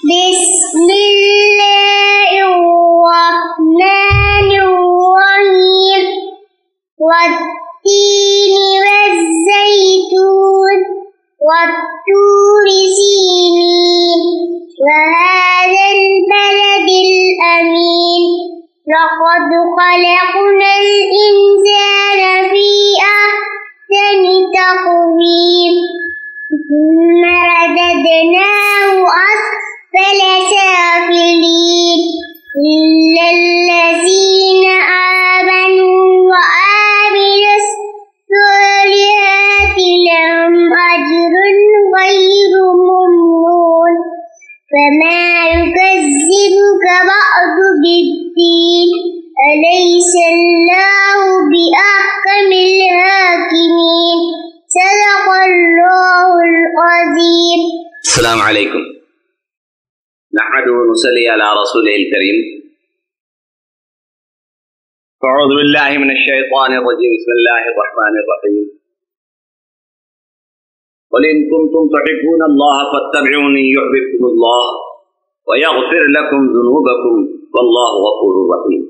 بسم اللہ الرحمن الرحیم والتین والزیتون والطور سینین وهذا البلد الأمين لقد خلقنا الإنسان في أحسن تقويم ثم رددناه أسفل سافلين إلا الذين آمنوا وعملوا الصالحات لهم أجر غير ممنون فما يكذبك بعد بالدين أليس الله بأحكم الحاكمين صدق الله العظيم. السلام علیکم. نحمده ونصلي على رسوله الكريم. أعوذ بالله من الشيطان الرجيم. بسم الله الرحمن الرحيم. قل إن كنتم تحبون الله فاتبعوني يحببكم الله ويغفر لكم ذنوبكم والله غفور رحيم.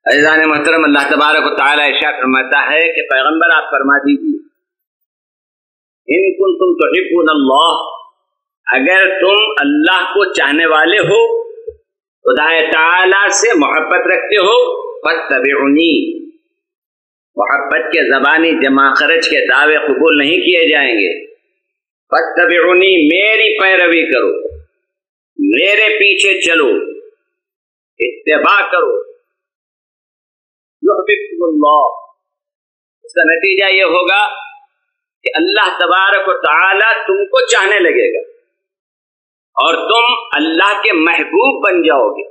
عزیزان محترم، اللہ تبارک و تعالی ارشاد فرماتا ہے کہ پیغمبر آپ فرما دیجیے، ان کنتم تحبون اللہ، اگر تم اللہ کو چاہنے والے ہو، خدا تعالی سے محبت رکھتے ہو، فاتبعونی، محبت کے زبانی جمع خرچ کے دعوے قبول نہیں کیے جائیں گے. فاتبعونی، میری پیروی کرو، میرے پیچھے چلو، اتباع کرو. یحببکم اللہ، اس کا نتیجہ یہ ہوگا کہ اللہ تبارک و تعالی تم کو چاہنے لگے گا اور تم اللہ کے محبوب بن جاؤ گے،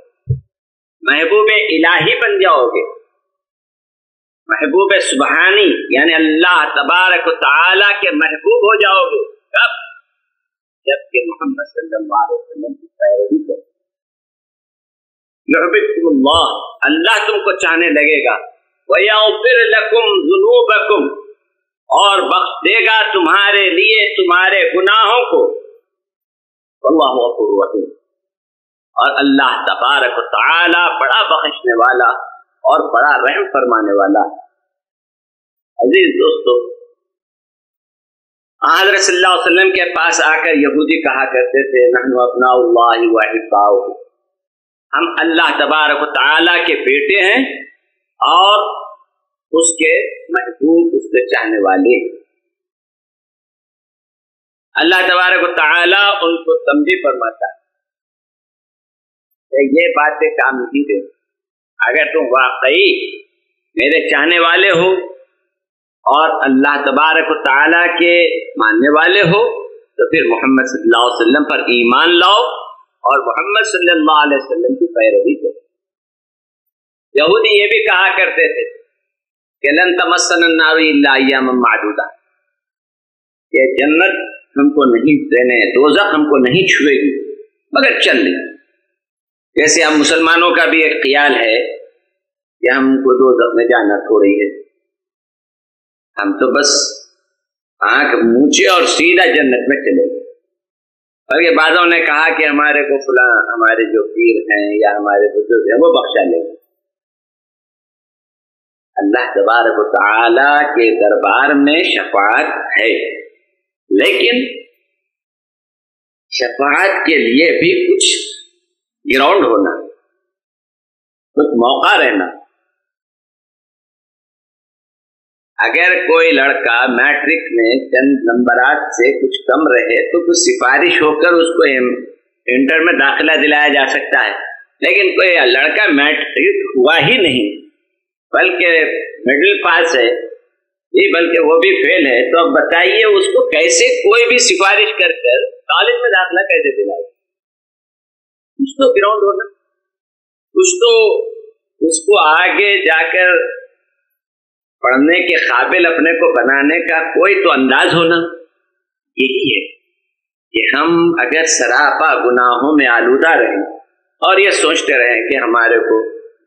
محبوب الہی بن جاؤ گے، محبوب سبحانی یعنی اللہ تبارک و تعالی کے محبوب ہو جاؤ گے. کب؟ جبکہ محمد صلی اللہ علیہ وسلم کی پیروی کرو. یحببکم اللہ، اللہ تم کو چاہنے لگے گا. وَيَغْفِرْ لَكُمْ ذُنُوبَكُمْ، اور بخش دے گا تمہارے لیے تمہارے گناہوں کو. واللہ غفور رحیم، اور اللہ تبارک و تعالی بڑا بخشنے والا اور بڑا رحم فرمانے والا. عزیز دوستو، حضرت صلی اللہ علیہ وسلم کے پاس آ کر یہودی کہا کرتے تھے، نحن ابناء اللہ واحباؤہ، ہم اللہ تبارک و تعالی کے بیٹے ہیں اور اس کے محبوب، اس کے چاہنے والے. اللہ تبارک و تعالی ان کو تنبیہ فرماتا ہے، یہ باتیں کام نہیں دے. اگر تم واقعی میرے چاہنے والے ہو اور اللہ تبارک و تعالی کے ماننے والے ہو تو پھر محمد صلی اللہ علیہ وسلم پر ایمان لاؤ اور محمد صلی اللہ علیہ وسلم کی پیروی کرو. یہودی یہ بھی کہا کرتے تھے کہ لن تمسنا النار الا ایاما معدودہ، کہ جنت ہم کو نہیں دینے، دوزخ ہم کو نہیں چھوئے گی مگر چند دن. جیسے ہم مسلمانوں کا بھی ایک خیال ہے کہ ہم کو دوزخ میں جانا تھوڑی ہے، ہم تو بس آنکھ مونچھے اور سیدھا جنت میں چلے گئے. بلکہ بعضوں نے کہا کہ ہمارے کو فلاں ہمارے جو پیر ہیں یا ہمارے بزرگ ہیں وہ بخشا لیں گے. اللہ تبارک و تعالی کے دربار میں شفاعت ہے، لیکن شفاعت کے لیے بھی کچھ گراؤنڈ ہونا، کچھ موقع رہنا. اگر کوئی لڑکا میٹرک میں چند نمبرات سے کچھ کم رہے تو کچھ سفارش ہو کر اس کو انٹر میں داخلہ دلایا جا سکتا ہے. لیکن کوئی لڑکا میٹرک ہوا ہی نہیں بلکہ مڈل پاس ہے، بلکہ وہ بھی فیل ہے، تو اب بتائیے اس کو کیسے کوئی بھی سفارش کر کر کالج میں داخلہ کیسے دلائے؟ کچھ تو گراؤنڈ ہونا، کچھ تو اس کو آگے جا کر پڑھنے کے قابل اپنے کو بنانے کا کوئی تو انداز ہونا. یہی ہے کہ ہم اگر سراپا گناہوں میں آلودہ رہیں اور یہ سوچتے رہیں کہ ہمارے کو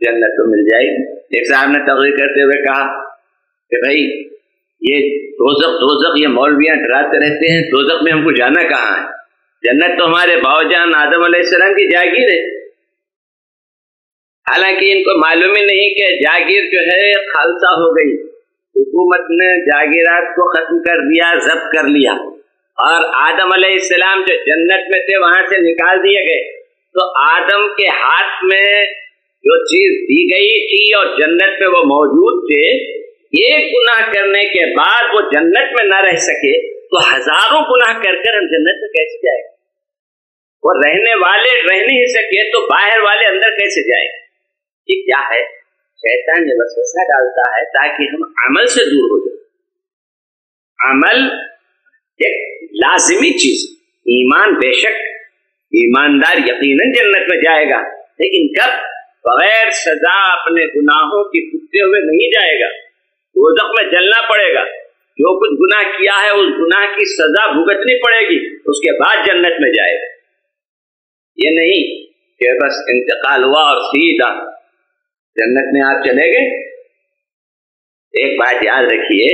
جنت تو مل جائے گی. ایک صاحب نے تقریر کرتے ہوئے کہا کہ بھائی یہ دوزخ یہ مولویاں ڈراتے رہتے ہیں، دوزخ میں ہم کو جانا کہاں ہے؟ जन्नत तो हमारे भाऊजान आदम अलैहिस्सलाम की जागीर है। हालांकि इनको मालूम ही नहीं कि जागीर जो है खालसा हो गई, हुकूमत ने जागीरात को खत्म कर दिया, जब्त कर लिया, और आदम अलैहिस्सलाम जो जन्नत में थे वहां से निकाल दिए गए। तो आदम के हाथ में जो चीज दी गई थी और जन्नत में वो मौजूद थे, एक गुनाह करने के बाद वो जन्नत में न रह सके तो हजारों गुनाह कर कर हम जन्नत में कैसे जाएंगे? वो रहने वाले रह नहीं सके तो बाहर वाले अंदर कैसे जाए? ये क्या है? शैतान ने वसवसा डालता है ताकि हम अमल से दूर हो जाए। अमल एक लाजिमी चीज, ईमान बेशक ईमानदार यकीनन जन्नत में जाएगा, लेकिन कब? बगैर सजा अपने गुनाहों की भुगते हुए नहीं जाएगा, दोज़ख में जलना पड़ेगा। जो कुछ गुनाह किया है उस गुनाह की सजा भुगतनी पड़ेगी, उसके बाद जन्नत में जाएगा। ये नहीं कि बस इंतकाल हुआ और सीधा जन्नत में आप चले गए। एक बात याद रखिए,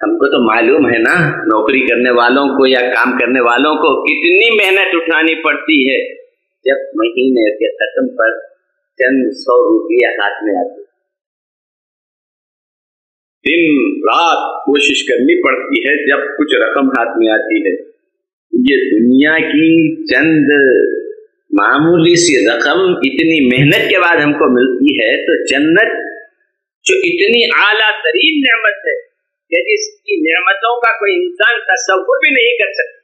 हमको तो मालूम है ना, नौकरी करने वालों को या काम करने वालों को कितनी मेहनत उठानी पड़ती है जब महीने के खत्म पर चंद 100 रुपये हाथ में आते। दिन रात कोशिश करनी पड़ती है जब कुछ रकम हाथ में आती है। ये दुनिया की चंद मामूली सी रकम इतनी मेहनत के बाद हमको मिलती है, तो जन्नत जो इतनी आला तरीन नेमत है कि जिसकी नेमतों का कोई इंसान तसव्वुर भी नहीं कर सकता।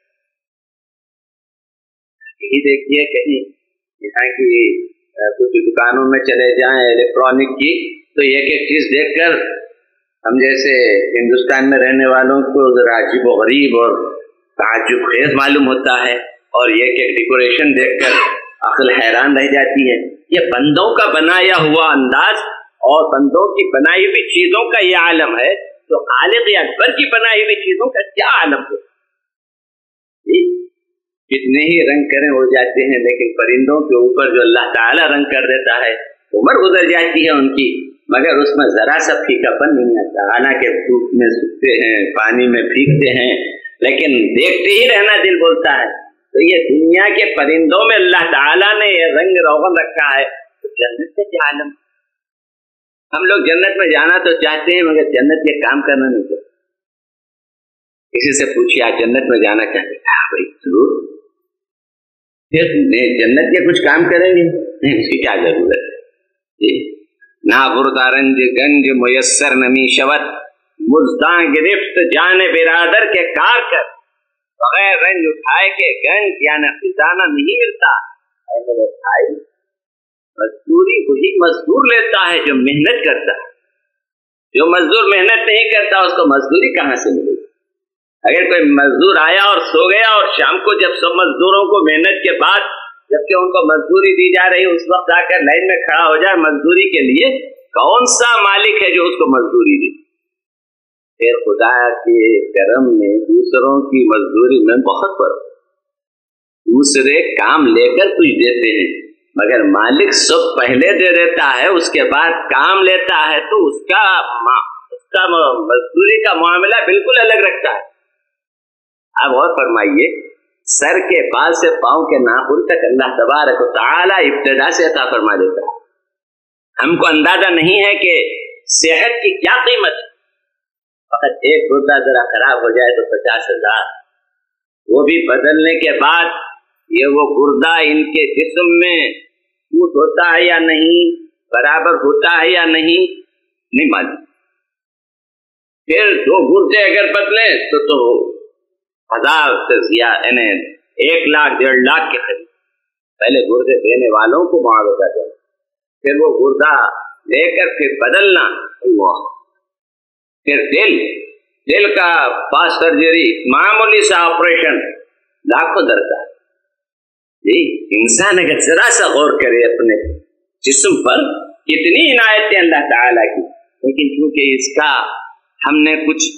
यही देखिए, कहीं यहाँ की कुछ दुकानों में चले जाएं इलेक्ट्रॉनिक की, तो एक एक चीज देखकर हम जैसे हिंदुस्तान में रहने वालों को जरा अजीब व गरीब और ताज्जुब खेज मालूम होता है, और एक एक डेकोरेशन देखकर अक्ल हैरान रह जाती है। ये बंदों का बनाया हुआ अंदाज और बंदों की बनाई हुई चीजों का ये आलम है, तो खालिक अकबर की बनाई हुई चीजों का क्या आलम हो? कितने ही रंग करें हो जाते हैं, लेकिन परिंदों के ऊपर जो अल्लाह ताला रंग कर देता है, उम्र गुजर जाती है उनकी, मगर उसमें जरा सा फीकापन नहीं आता। हालांकि धूप में सूखते हैं, पानी में भीगते हैं, लेकिन देखते ही रहना दिल बोलता है। तो ये दुनिया के परिंदों में अल्लाह ताला ने ये रंग रोगन रखा है, तो जन्नत से क्या आलम। हम लोग जन्नत में जाना तो चाहते हैं, मगर जन्नत के काम करना नहीं चाहते। किसी से पूछिए आप जन्नत में जाना चाहते हैं? हाँ भाई जरूर। फिर जन्नत के कुछ काम करेंगे? नहीं, उसकी क्या जरूरत है? ना बुरदारंज गंज मुयस्सर नमी शवत, मुज्दा गिरफ्त जाने बिरादर के कार कर, बगैर रंज उठाए के गंज यानी खजाना नहीं मिलता। भाई मजदूरी वही मजदूर लेता है जो मेहनत करता है। जो मजदूर मेहनत नहीं करता उसको मजदूरी कहाँ से मिलेगी? अगर कोई मजदूर आया और सो गया और शाम को जब सब मजदूरों को मेहनत के बाद जबकि उनको मजदूरी दी जा रही, उस वक्त आकर लाइन में खड़ा हो जाए मजदूरी के लिए, कौन सा मालिक है जो उसको मजदूरी दे? फिर खुदा के करम में दूसरों की मजदूरी में बहुत फर्क। दूसरे काम लेकर कुछ देते हैं, मगर मालिक सब पहले दे देता है, उसके बाद काम लेता है, तो उसका मजदूरी का मामला बिल्कुल अलग रखता है। अब और फरमाइए, सर के बाल से पांव के नाखून तक अल्लाह तबारक व तआला इब्तिदा से अता फरमा देता है। हमको अंदाजा नहीं है कि सेहत की क्या कीमत है। फकत एक गुर्दा जरा खराब हो जाए तो 50,000, वो भी बदलने के बाद ये वो गुर्दा इनके जिस्म में सूट होता है या नहीं, बराबर होता है या नहीं मालूम। फिर 2 गुर्दे अगर बदले तो 1000 से ज्यादा, 1 लाख 1.5 लाख के करीब पहले गुर्दे देने वालों को मुआवजा दे, फिर वो गुर्दा लेकर फिर बदलना, फिर दिल का पास सर्जरी, मामूली सा ऑपरेशन, लाखों दरकार। जी, इंसान अगर जरा सा गौर करे अपने जिस्म पर, कितनी इनायतें अल्लाह ताला की, लेकिन क्योंकि इसका हमने कुछ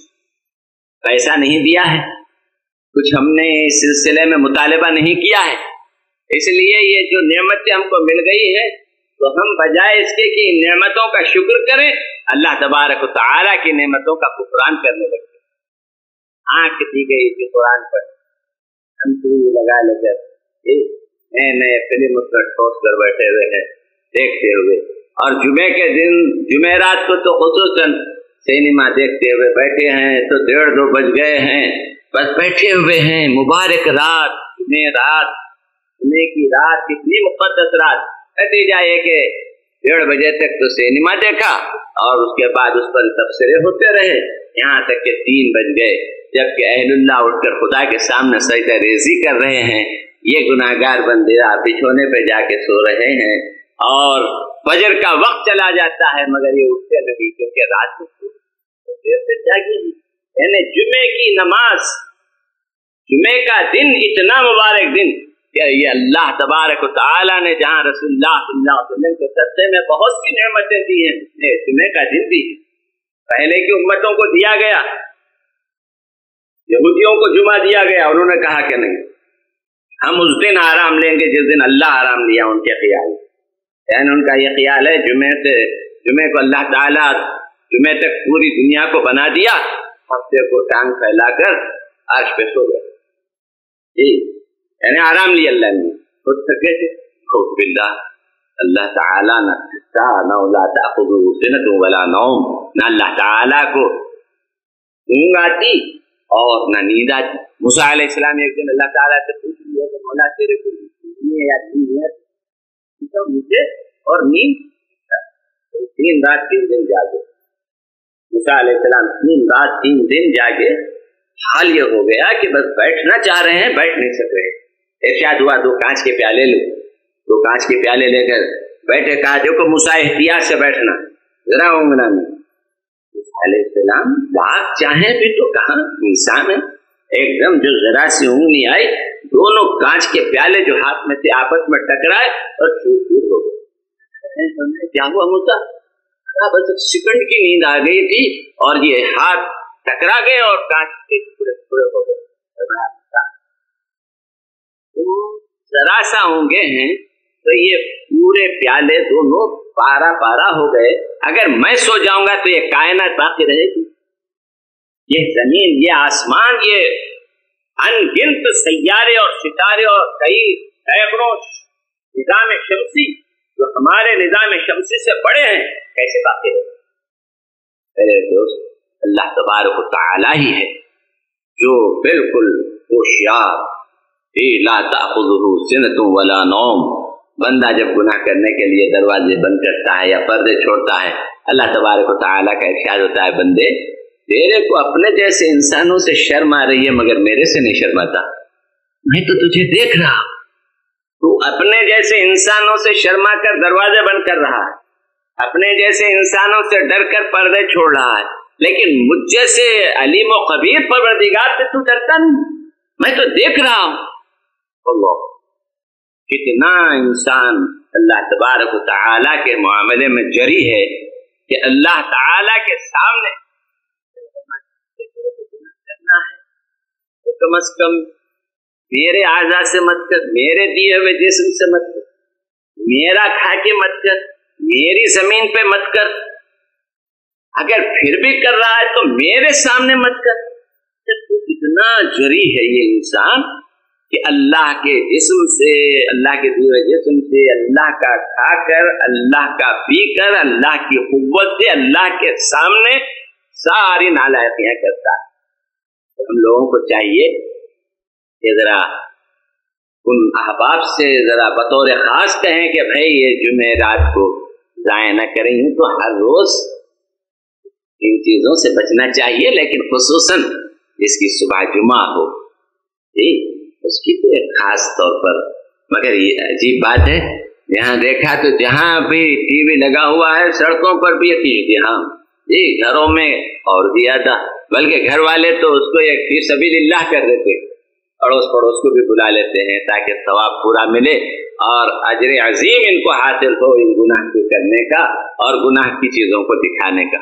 पैसा नहीं दिया है, कुछ हमने इस सिलसिले में मुतालिबा नहीं किया है, इसलिए ये जो नेमतें हमको मिल गई है, तो हम बजाय इसके कि नेमतों का शुक्र करें, अल्लाह तबारक व तआला की नेमतों का कुफरान करने लगते। आंख दी गई थी कुरान पर, घंटी लगा लेकर नए नए फिल्म पर ठोस कर बैठे हुए हैं देखते हुए, और जुमे के दिन जुमेरात को तो खुसूसन सिनेमा देखते हुए बैठे हैं। तो 1:30-2 बज गए हैं, बस बैठे हुए हैं। मुबारक रात, जुमेरात, जुमे की रात, कितनी मुक़द्दस रात। नतीजा ये कि 1:30 बजे तक तो सिनेमा देखा और उसके बाद उस पर तबसरे होते रहे, यहाँ तक कि 3 बज गए, जबकि अहलुल्लाह उठकर खुदा के सामने सजदा रेज़ी कर रहे हैं। ये गुनाहगार बंदे बिछोने पे जाके सो रहे हैं और फजर का वक्त चला जाता है मगर ये उठते नहीं, क्योंकि रात को देर से जागी। यानी जुमे की नमाज, जुमे का दिन इतना मुबारक दिन कि ये अल्लाह तबारक व तआला ने जहाँ रसूलुल्लाह सल्लल्लाहु अलैहि वसल्लम के सदक़े में बहुत सी नेमतें दी हैं, जुमे का दिन भी है। पहले की उम्मतों को दिया गया, यहूदियों को जुमा दिया गया, उन्होंने कहा कि नहीं, हम उस दिन आराम लेंगे जिस दिन अल्लाह आराम लिया। उनके ख्याल, यानी उनका ये ख्याल है जुमे को अल्लाह ताला जुमे तक पूरी दुनिया को बना दिया, हफ्ते को टांग फैलाकर अर्श पे सो गए, यानी आराम लिया अल्लाह ने। खुद थके थे, खूब बिल्ला अल्लाह ताला न अल्लाह ताला को ऊँघ आती और न नींद आती। मूसा अलैहिस्सलाम एक दिन अल्लाह ताला से पूछ लिया कि मौला तेरे को नींद या तो मुझे और नींद, 3 रात 3 दिन जागे। मूसा अलैहिस्सलाम 3 रात 3 दिन जागे। हाल ये हो गया कि बस बैठना चाह रहे हैं, बैठ नहीं सक रहे। इरशाद हुआ 2 कांच के प्याले लो, 2 कांच के प्याले लेकर बैठे। कहा देखो मूसा एहतियात से बैठना, जरा ऊँघना नहीं। अलैहिस्सलाम बात चाहे भी तो कहाँ, इंसान है, एकदम जो जरा सी ऊँघ नहीं आई, दोनों कांच के प्याले जो हाथ में थे आपस में टकराए और चूर हो गए। क्या हुआ मूसा? बस सेकंड की नींद आ गई थी और ये हाथ टकरा गए और कांच के टुकड़े हो गए। जरा सा ऊँघे हैं तो ये पूरे प्याले दोनों पारा हो गए। अगर मैं सो जाऊंगा तो ये कायनात बाकी रहेगी, ये जमीन, ये आसमान, ये अनगिनत सैयारे और सितारे और कई सैकड़ों निजाम शमसी जो हमारे निजाम शमसी से बड़े हैं, कैसे बाकी रहेंगे? मेरे दोस्त, अल्लाह तबारक व तआला ही है जो बिल्कुल होशियार, ला ताखुज़ुहु सिनतुन वला नौम। बंदा जब गुनाह करने के लिए दरवाजे बंद करता है या पर्दे छोड़ता है, अल्लाह तबारक व तआला का इरशाद होता है, बंदे तेरे को अपने जैसे इंसानों से शर्म आ रही है मगर मेरे से नहीं शर्माता। मैं तो तुझे देख रहा हूं, तू अपने जैसे इंसानों से शर्मा कर दरवाजे बंद कर रहा है, अपने जैसे इंसानों से डर कर पर्दे छोड़ रहा है, लेकिन मुझ जैसे अलीम व खबीर परवरदिगार से तू डरता नहीं। मैं तो देख रहा हूं। अल्लाह, कितना इंसान अल्लाह तबारक व तआला के मामले में जरी है कि अल्लाह ताला के सामने करना है तो कम से कम मेरे आज़ा से मत कर, मेरे दिए हुए जिस्म से मत कर, मेरा खा के मत कर, मेरी जमीन पे मत कर। अगर फिर भी कर रहा है तो मेरे सामने मत कर। तो कितना जरी है ये इंसान कि अल्लाह के जिस्म से, अल्लाह के दिए हुए जिस्म से, अल्लाह का खाकर, अल्लाह का पीकर, अल्लाह की कुव्वत से अल्लाह के सामने सारी नालायकियां करता है। तो हम लोगों को चाहिए कि जरा उन अहबाब से जरा बतौर खास कहें कि भाई ये जुमे रात को ज़ाया न करें। तो हर रोज इन चीजों से बचना चाहिए, लेकिन खुसूसन इसकी सुबह जुमा हो, उसकी तो एक खास तौर पर। मगर ये अजीब बात है, यहाँ देखा तो जहाँ भी टीवी लगा हुआ है सड़कों पर भी इज्तिहाम, घरों में और ज्यादा, बल्कि घर वाले तो उसको एक फी सबीलिल्लाह कर देते, अड़ोस पड़ोस को भी बुला लेते हैं ताकि सवाब पूरा मिले और अजर अजीम इनको हासिल हो इन गुनाह को करने का और गुनाह की चीजों को दिखाने का।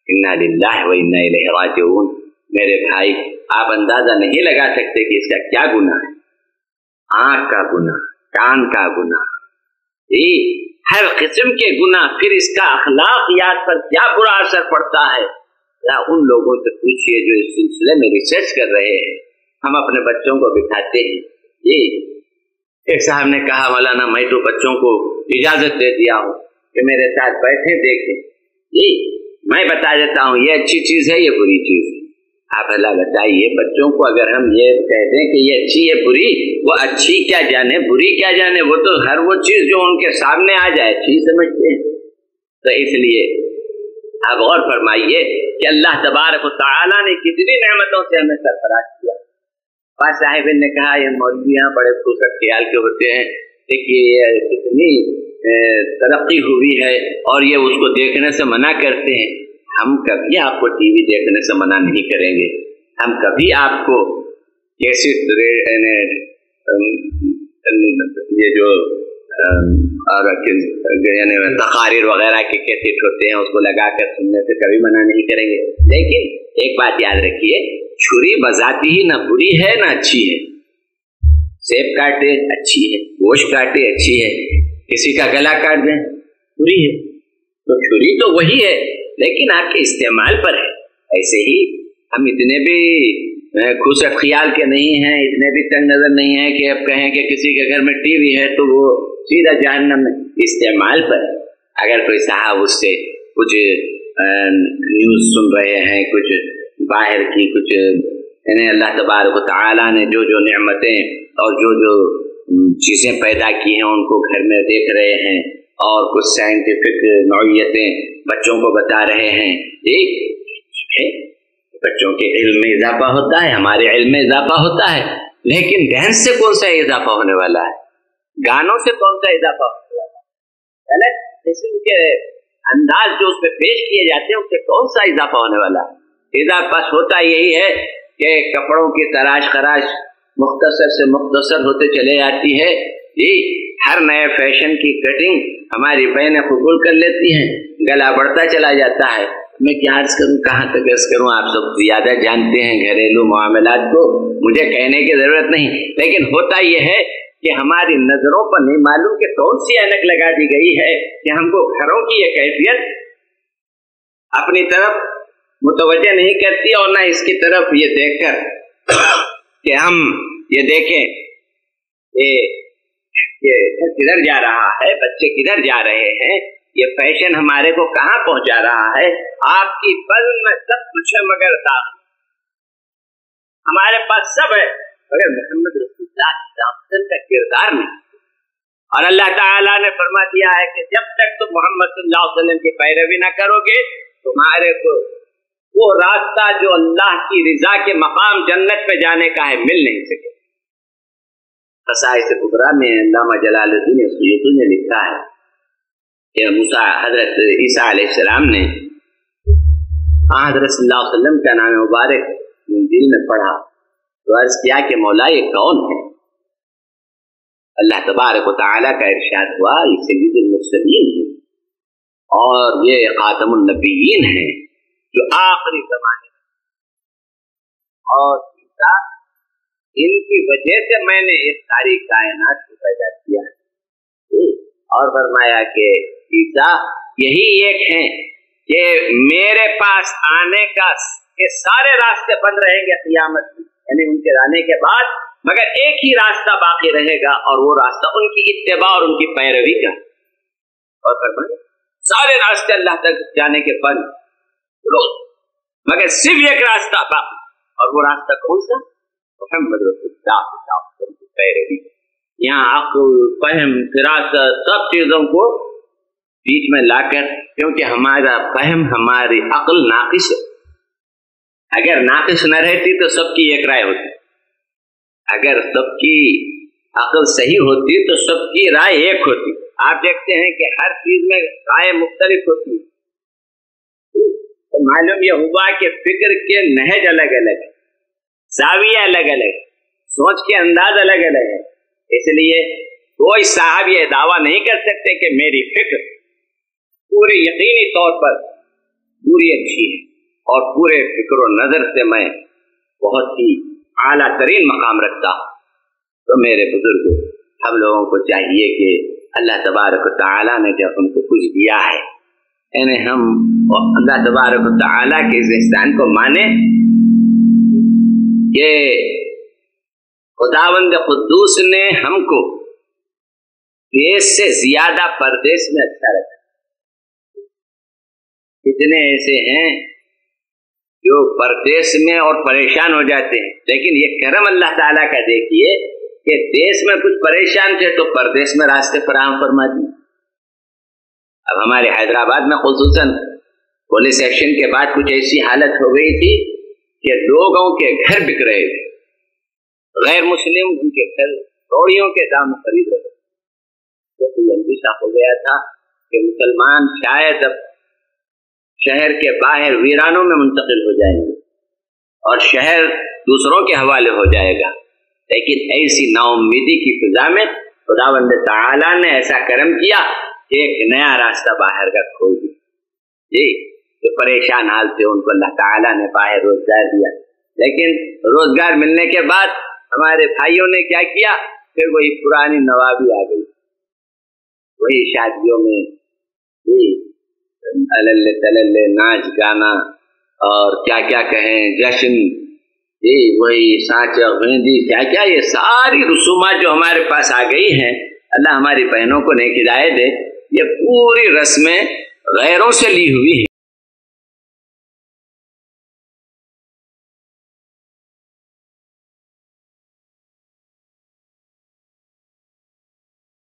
इन्ना लिल्लाहि व इन्ना इलैहि राजिऊन। मेरे भाई, आप अंदाजा नहीं लगा सकते कि इसका क्या गुनाह है। आंख का गुनाह, कान का गुनाह, हर किस्म के गुनाह, फिर इसका अखलाकियात पर क्या बुरा असर पड़ता है। या उन लोगों से पूछिए जो इस सिलसिले में रिसर्च कर रहे हैं हम अपने बच्चों को बिठाते हैं। ये एक साहब ने कहा, मौलाना मैं तो बच्चों को इजाजत दे दिया हूँ कि मेरे साथ बैठे देखें, ये मैं बता देता हूँ ये अच्छी चीज है, ये बुरी चीज है। आप भला बताइए, बच्चों को अगर हम ये कह दें कि ये अच्छी है बुरी, वो अच्छी क्या जाने बुरी क्या जाने, वो तो हर वो चीज जो उनके सामने आ जाए अच्छी समझते हैं। तो इसलिए आप गौर फरमाइए कि अल्लाह तबारक व तआला ने कितनी नेमतों से हमें सरफराज किया। पास साहिब ने कहा, ये मौलवी यहाँ बड़े खूबसूरत ख्याल के होते हैं, देखिए कितनी तरक्की हुई है और ये उसको देखने से मना करते हैं। हम कभी आपको टीवी देखने से मना नहीं करेंगे, हम कभी आपको कैसेट ये जो और तकारीर वगैरह के कैसेट होते हैं उसको लगा कर सुनने से कभी मना नहीं करेंगे। लेकिन एक बात याद रखिए, छुरी बजाती ही ना बुरी है ना अच्छी है। सेब काटे अच्छी है, गोश्त काटे अच्छी है, किसी का गला काट दें बुरी है। तो छुरी तो वही है लेकिन आपके इस्तेमाल पर है। ऐसे ही हम इतने भी खुशक ख्याल के नहीं हैं, इतने भी तंग नजर नहीं है कि अब कहें कि किसी के घर में टीवी है तो वो सीधा जहन्नम में। इस्तेमाल पर अगर कोई साहब उससे कुछ न्यूज सुन रहे हैं, कुछ बाहर की कुछ यानी अल्लाह तबारक व तआला ने जो जो नेमतें और जो जो चीजें पैदा की हैं उनको घर में देख रहे हैं और कुछ साइंटिफिक नौइयतें बच्चों को बता रहे हैं, ये बच्चों के इल्म में इजाफा होता है, हमारे इल्म में इजाफा होता है। लेकिन डांस से कौन सा इजाफा होने वाला है, गानों से कौन सा इजाफा होने वाला है, गलत किस्म के अंदाज जो उसमें पेश किए जाते हैं उससे कौन सा इजाफा होने वाला है। इजाफा होता यही है कि कपड़ों की तराश खराश मुख्तसर से मुख्तसर होते चले जाती है। ये हर नए फैशन की कटिंग हमारी बहनें कबूल कर लेती हैं, गला बढ़ता चला जाता है। मैं क्या अर्ज करूं, कहाँ तक अर्ज करूं, आप सब ज्यादा जानते हैं घरेलू मामलात को, मुझे कहने की जरूरत नहीं। लेकिन होता यह है कि हमारी नजरों पर नहीं मालूम कि कौन सी ऐनक लगा दी गई है कि हमको घरों की ये कैफियत अपनी तरफ मुतवज्जह नहीं करती और ना इसकी तरफ ये देखकर कि हम ये देखें ये किधर जा रहा है, बच्चे किधर जा रहे हैं, ये फैशन हमारे को कहाँ पहुंचा रहा है। आपकी बज़्म में सब कुछ है मगर हमारे पास सब है मगर मोहम्मद रसूलुल्लाह का किरदार नहीं। और अल्लाह ताला ने फरमा दिया है कि जब तक तुम मोहम्मद सल्लल्लाहु अलैहि वसल्लम की पैरवी न करोगे तुम्हारे को वो रास्ता जो अल्लाह की रिजा के मकाम जन्नत पे जाने का है मिल नहीं सके। क़साइस कुबरा में अल्लामा जलालुद्दीन सुयूती ने लिखा है कि मूसा हजरत ईसा अलैहिस्सलाम ने हजरत सल्लल्लाहु अलैहि वसल्लम का नाम मुबारक दिल में पढ़ा तो अर्ज किया कि मौला ये कौन है। अल्लाह तबारक व तआला का इरशाद हुआ ये सय्यिदुल मुरसलीन है और ये खातमुन नबिय्यीन है जो आखिरी ज़माने में, और इनकी वजह से मैंने इस सारी कायनात को पैदा किया। और फरमाया कि ईसा यही एक हैं कि मेरे पास आने का ये सारे रास्ते बंद रहेंगे क़यामत में, यानी उनके आने के बाद मगर एक ही रास्ता बाकी रहेगा और वो रास्ता उनकी इत्तिबा और उनकी पैरवी का। और फरमाया सारे रास्ते अल्लाह तक जाने के बंद मगर सिर्फ एक रास्ता बाकी, और वो रास्ता कौन सा, मोहम्मद रसूलुल्लाह की पैरवी। यहाँ अक्ल फहम फिरासत सब चीजों को बीच में लाकर, क्योंकि हमारा फहम हमारी अक्ल नाकिस है, अगर नाकिस न रहती तो सबकी एक राय होती, अगर सबकी अक्ल सही होती तो सबकी राय एक होती। आप देखते हैं कि हर चीज में राय मुख्तलिफ होती है, तो मालूम यह हुआ कि फिक्र के नहज अलग अलग है, जाविया अलग अलग, सोच के अंदाज अलग अलग है। इसलिए कोई साहब ये दावा नहीं कर सकते कि मेरी फिक्र पूरे यकीनी तौर पर पूरी अच्छी है और पूरे फिक्र और नजर से मैं बहुत ही आला तरीन मकाम रखता हूँ। तो मेरे बुजुर्ग हम लोगों को चाहिए कि अल्लाह तबारक व तआला ने जब हमको कुछ दिया है यानी हम अल्लाह तबारक व तआला के इस एहसान को माने। ये खुदावंद कुद्दूस ने हमको देश से ज्यादा परदेश में अच्छा रखा। कितने ऐसे हैं जो परदेश में और परेशान हो जाते हैं, लेकिन ये करम अल्लाह ताला का देखिए कि देश में कुछ परेशान थे तो परदेश में रास्ते फराहम फरमा दिए। अब हमारे हैदराबाद में खुसूसन पुलिस एक्शन के बाद कुछ ऐसी हालत हो गई थी कि लोगों के घर बिक रहे थे, गैर मुस्लिम उनके घर कौड़ियों के दाम खरीद रहे थे। तो अंदेशा हो गया था कि मुसलमान शायद अब शहर के बाहर वीरानों में मुंतकिल हो जाएंगे और शहर दूसरों के हवाले हो जाएगा। लेकिन ऐसी नाउम्मीदी की फिजा में खुदावंद तआला ने ऐसा करम किया कि एक नया रास्ता बाहर का खोल दिया। जी, जो परेशान हाल थे उनको अल्लाह ताला ने बाहर रोजगार दिया। लेकिन रोजगार मिलने के बाद हमारे भाइयों ने क्या किया, फिर वही पुरानी नवाबी आ गई, वही शादियों में अलल्ले तलल्ले नाच गाना और क्या क्या कहें जश्न, वही साँच मेहंदी क्या क्या, ये सारी रसूमात जो हमारे पास आ गई हैं, अल्लाह हमारी बहनों को नेक हिदायत दे, ये पूरी रस्में गैरों से ली हुई